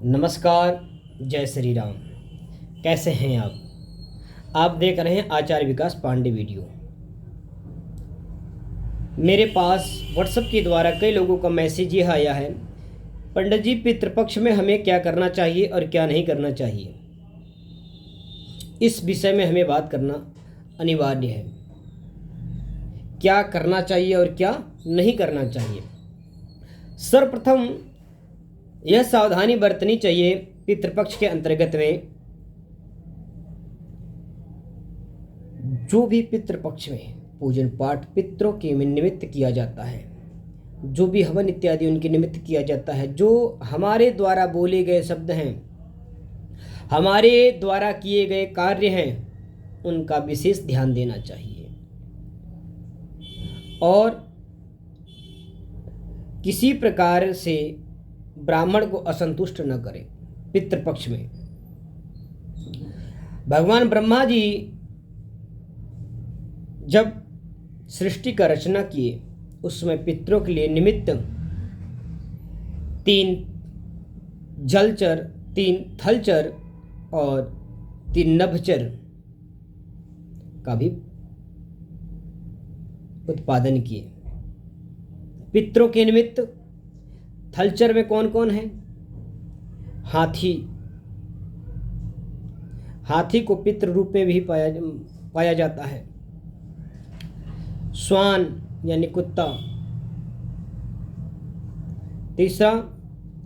नमस्कार। जय श्री राम। कैसे हैं आप देख रहे हैं आचार्य विकास पांडे वीडियो। मेरे पास व्हाट्सएप के द्वारा कई लोगों का मैसेज यह आया है, पंडित जी पितृपक्ष में हमें क्या करना चाहिए और क्या नहीं करना चाहिए। इस विषय में हमें बात करना अनिवार्य है। क्या करना चाहिए और क्या नहीं करना चाहिए। सर्वप्रथम यह सावधानी बरतनी चाहिए, पितृपक्ष के अंतर्गत में जो भी पितृपक्ष में पूजन पाठ पितरों के निमित्त किया जाता है, जो भी हवन इत्यादि उनके निमित्त किया जाता है, जो हमारे द्वारा बोले गए शब्द हैं, हमारे द्वारा किए गए कार्य हैं, उनका विशेष ध्यान देना चाहिए और किसी प्रकार से ब्राह्मण को असंतुष्ट न करें। पितृपक्ष में भगवान ब्रह्मा जी जब सृष्टि का रचना किए उस समय पितरों के लिए निमित्त 3 जलचर, 3 थलचर और 3 नभचर का भी उत्पादन किए। पितरों के निमित्त थलचर में कौन कौन है? हाथी को पितृ रूप में भी पाया जाता है। श्वान यानी कुत्ता। तीसरा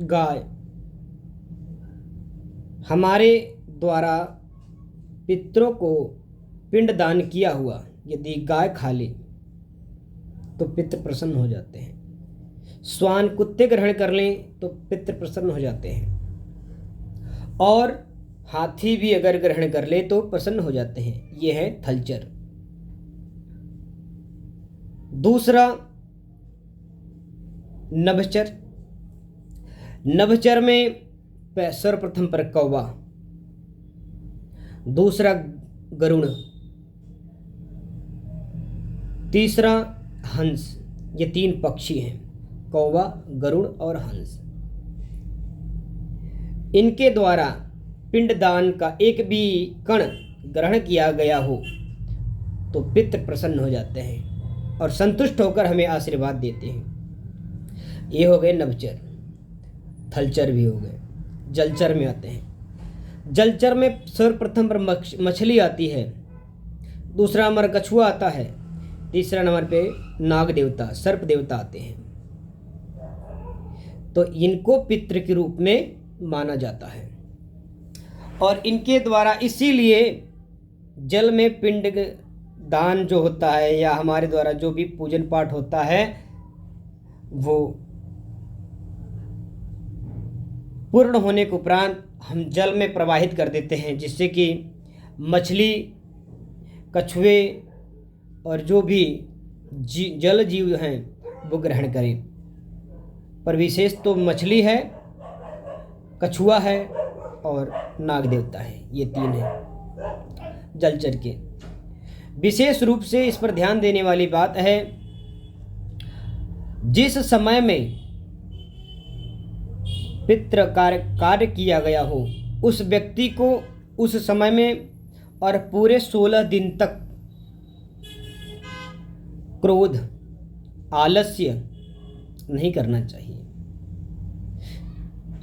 गाय। हमारे द्वारा पितरों को पिंड दान किया हुआ यदि गाय खा ले तो पितृ प्रसन्न हो जाते हैं। श्वान कुत्ते ग्रहण कर लें तो पितृ प्रसन्न हो जाते हैं और हाथी भी अगर ग्रहण कर ले तो प्रसन्न हो जाते हैं। ये है थलचर। दूसरा नभचर। नभचर में सर्वप्रथम पर कौवा, दूसरा गरुड़, तीसरा हंस। ये 3 पक्षी हैं, कौवा, गरुड़ और हंस। इनके द्वारा पिंडदान का एक भी कण ग्रहण किया गया हो तो पितृ प्रसन्न हो जाते हैं और संतुष्ट होकर हमें आशीर्वाद देते हैं। ये हो गए नभचर। थलचर भी हो गए। जलचर में आते हैं। जलचर में सर्वप्रथम पर मछली आती है, दूसरा नंबर कछुआ आता है, तीसरा नंबर पे नाग देवता, सर्प देवता आते हैं। तो इनको पितृ के रूप में माना जाता है और इनके द्वारा इसीलिए जल में पिंड दान जो होता है या हमारे द्वारा जो भी पूजन पाठ होता है वो पूर्ण होने के उपरांत हम जल में प्रवाहित कर देते हैं, जिससे कि मछली, कछुए और जो भी जल जीव हैं वो ग्रहण करें। पर विशेष तो मछली है, कछुआ है और नाग देवता है। ये 3 हैं जलचर के। विशेष रूप से इस पर ध्यान देने वाली बात है, जिस समय में पितृ कार्य किया गया हो उस व्यक्ति को उस समय में और पूरे 16 दिन तक क्रोध, आलस्य नहीं करना चाहिए।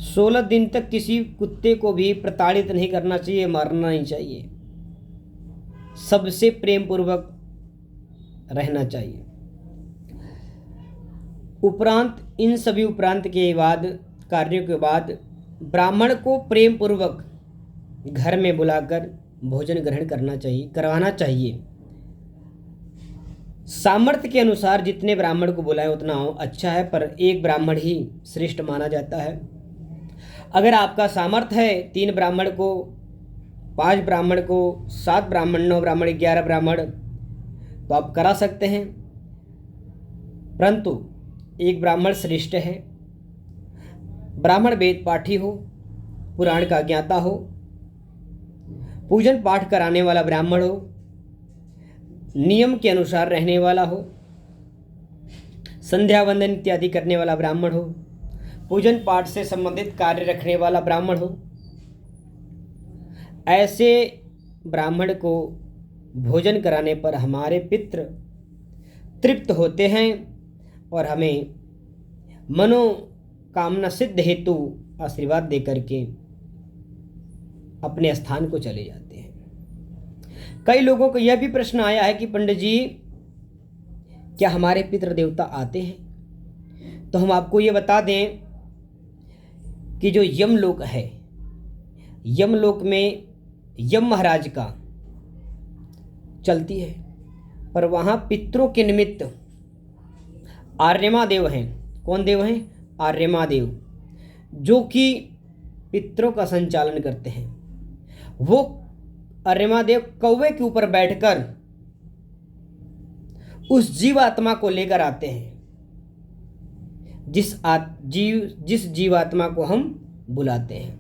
16 दिन तक किसी कुत्ते को भी प्रताड़ित नहीं करना चाहिए, मारना नहीं चाहिए। सबसे प्रेम पूर्वक रहना चाहिए। उपरांत इन सभी उपरांत के बाद कार्यों के बाद ब्राह्मण को प्रेम पूर्वक घर में बुलाकर भोजन ग्रहण करवाना चाहिए। सामर्थ्य के अनुसार जितने ब्राह्मण को बुलाएं उतना अच्छा है, पर एक ब्राह्मण ही श्रेष्ठ माना जाता है। अगर आपका सामर्थ्य है 3 ब्राह्मण को, 5 ब्राह्मण को, 7 ब्राह्मण, 9 ब्राह्मण, 11 ब्राह्मण तो आप करा सकते हैं, परंतु एक ब्राह्मण श्रेष्ठ है। ब्राह्मण वेद पाठी हो, पुराण का ज्ञाता हो, पूजन पाठ कराने वाला ब्राह्मण हो, नियम के अनुसार रहने वाला हो, संध्या वंदन इत्यादि करने वाला ब्राह्मण हो, पूजन पाठ से संबंधित कार्य रखने वाला ब्राह्मण हो। ऐसे ब्राह्मण को भोजन कराने पर हमारे पितृ तृप्त होते हैं और हमें मनोकामना सिद्ध हेतु आशीर्वाद देकर के अपने स्थान को चले जाते हैं। कई लोगों को यह भी प्रश्न आया है कि पंडित जी, क्या हमारे पितृ देवता आते हैं? तो हम आपको ये बता दें कि जो यमलोक है, यमलोक में यम महाराज का चलती है, पर वहाँ पितरों के निमित्त आर्यमा देव हैं। कौन देव हैं? आर्यमा देव, जो कि पितरों का संचालन करते हैं। वो आर्यमा देव कौवे के ऊपर बैठकर उस जीवात्मा को लेकर आते हैं, जिस जीवात्मा को हम बुलाते हैं,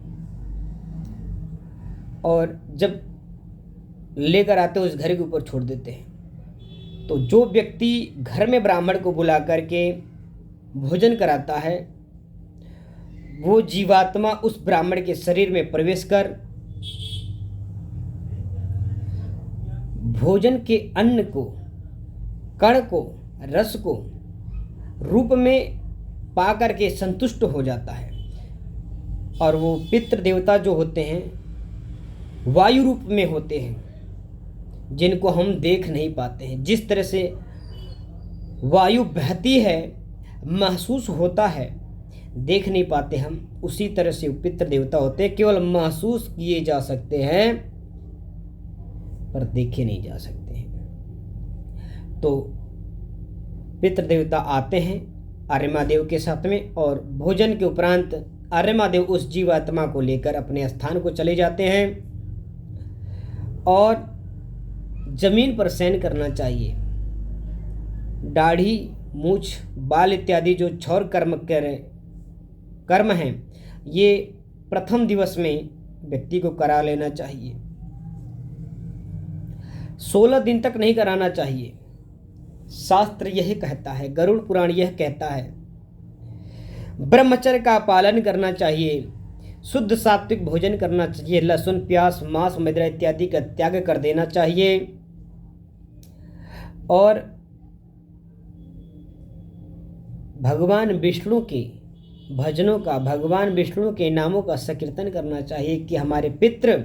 और जब लेकर आते हैं उस घर के ऊपर छोड़ देते हैं। तो जो व्यक्ति घर में ब्राह्मण को बुला करके भोजन कराता है, वो जीवात्मा उस ब्राह्मण के शरीर में प्रवेश कर भोजन के अन्न को, कण को, रस को रूप में पा करके संतुष्ट हो जाता है। और वो पितृ देवता जो होते हैं वायु रूप में होते हैं, जिनको हम देख नहीं पाते हैं। जिस तरह से वायु बहती है, महसूस होता है, देख नहीं पाते हम, उसी तरह से पितृ देवता होते हैं। केवल महसूस किए जा सकते हैं पर देखे नहीं जा सकते हैं। तो पितृ देवता आते हैं आर्यमा देव के साथ में, और भोजन के उपरांत आर्यमा देव उस जीवात्मा को लेकर अपने स्थान को चले जाते हैं और जमीन पर शयन करना चाहिए। दाढ़ी, मूछ, बाल इत्यादि जो क्षौर कर्म हैं, ये प्रथम दिवस में व्यक्ति को करा लेना चाहिए। 16 दिन तक नहीं कराना चाहिए। शास्त्र यही कहता है, गरुड़ पुराण यह कहता है। ब्रह्मचर्य का पालन करना चाहिए, शुद्ध सात्विक भोजन करना चाहिए, लहसुन, प्याज, मांस, मदिरा इत्यादि का त्याग कर देना चाहिए, और भगवान विष्णु के भजनों का, भगवान विष्णु के नामों का संकीर्तन करना चाहिए कि हमारे पितृ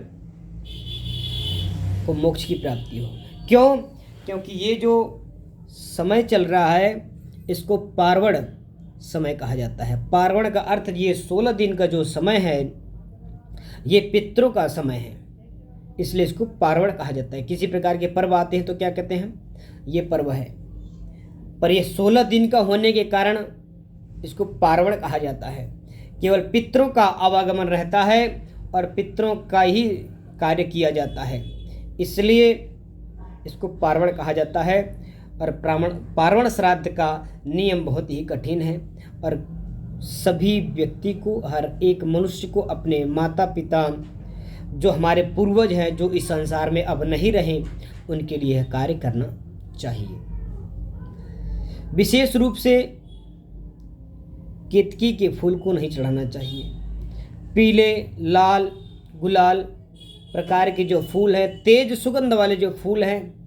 को मोक्ष की प्राप्ति हो। क्यों? क्योंकि ये जो समय चल रहा है इसको पार्वण समय कहा जाता है। पार्वण का अर्थ ये 16 दिन का जो समय है ये पितरों का समय है, इसलिए इसको पार्वण कहा जाता है। किसी प्रकार के पर्व आते हैं तो क्या कहते हैं? ये पर्व है, पर ये 16 दिन का होने के कारण इसको पार्वण कहा जाता है। केवल पितरों का आवागमन रहता है और पितरों का ही कार्य किया जाता है, इसलिए इसको पार्वण कहा जाता है। और पार्वण श्राद्ध का नियम बहुत ही कठिन है और सभी व्यक्ति को, हर एक मनुष्य को अपने माता पिता जो हमारे पूर्वज हैं, जो इस संसार में अब नहीं रहे, उनके लिए यह कार्य करना चाहिए। विशेष रूप से केतकी के फूल को नहीं चढ़ाना चाहिए। पीले, लाल, गुलाल प्रकार के जो फूल हैं, तेज सुगंध वाले जो फूल हैं,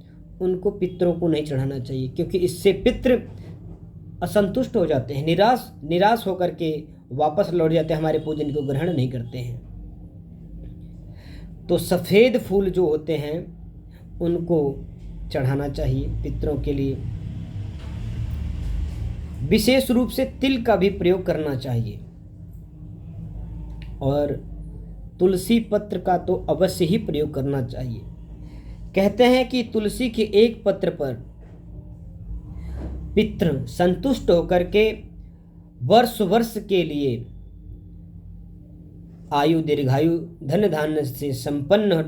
उनको पितरों को नहीं चढ़ाना चाहिए, क्योंकि इससे पितृ असंतुष्ट हो जाते हैं, निराश होकर के वापस लौट जाते हैं, हमारे पूजन को ग्रहण नहीं करते हैं। तो सफ़ेद फूल जो होते हैं उनको चढ़ाना चाहिए पितरों के लिए। विशेष रूप से तिल का भी प्रयोग करना चाहिए, और तुलसी पत्र का तो अवश्य ही प्रयोग करना चाहिए। कहते हैं कि तुलसी के एक पत्र पर पितृ संतुष्ट होकर के वर्ष वर्ष के लिए आयु, दीर्घायु, धन धान्य से संपन्न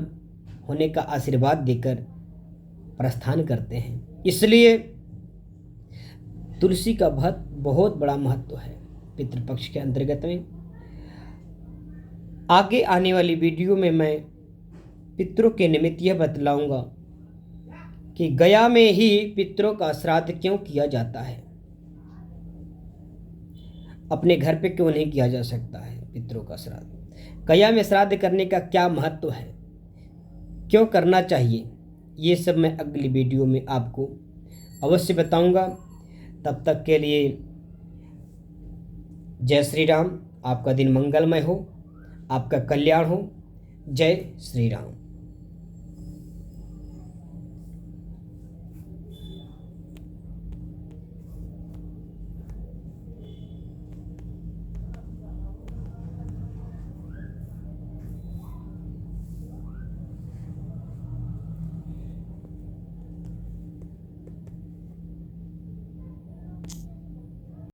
होने का आशीर्वाद देकर प्रस्थान करते हैं। इसलिए तुलसी का बहुत बड़ा महत्व है पितृपक्ष के अंतर्गत में। आगे आने वाली वीडियो में मैं पितरों के निमित्त यह बतलाऊंगा कि गया में ही पितरों का श्राद्ध क्यों किया जाता है, अपने घर पे क्यों नहीं किया जा सकता है पितरों का श्राद्ध? कया में श्राद्ध करने का क्या महत्व है, क्यों करना चाहिए, ये सब मैं अगली वीडियो में आपको अवश्य बताऊंगा। तब तक के लिए जय श्री राम। आपका दिन मंगलमय हो, आपका कल्याण हो। जय श्री राम।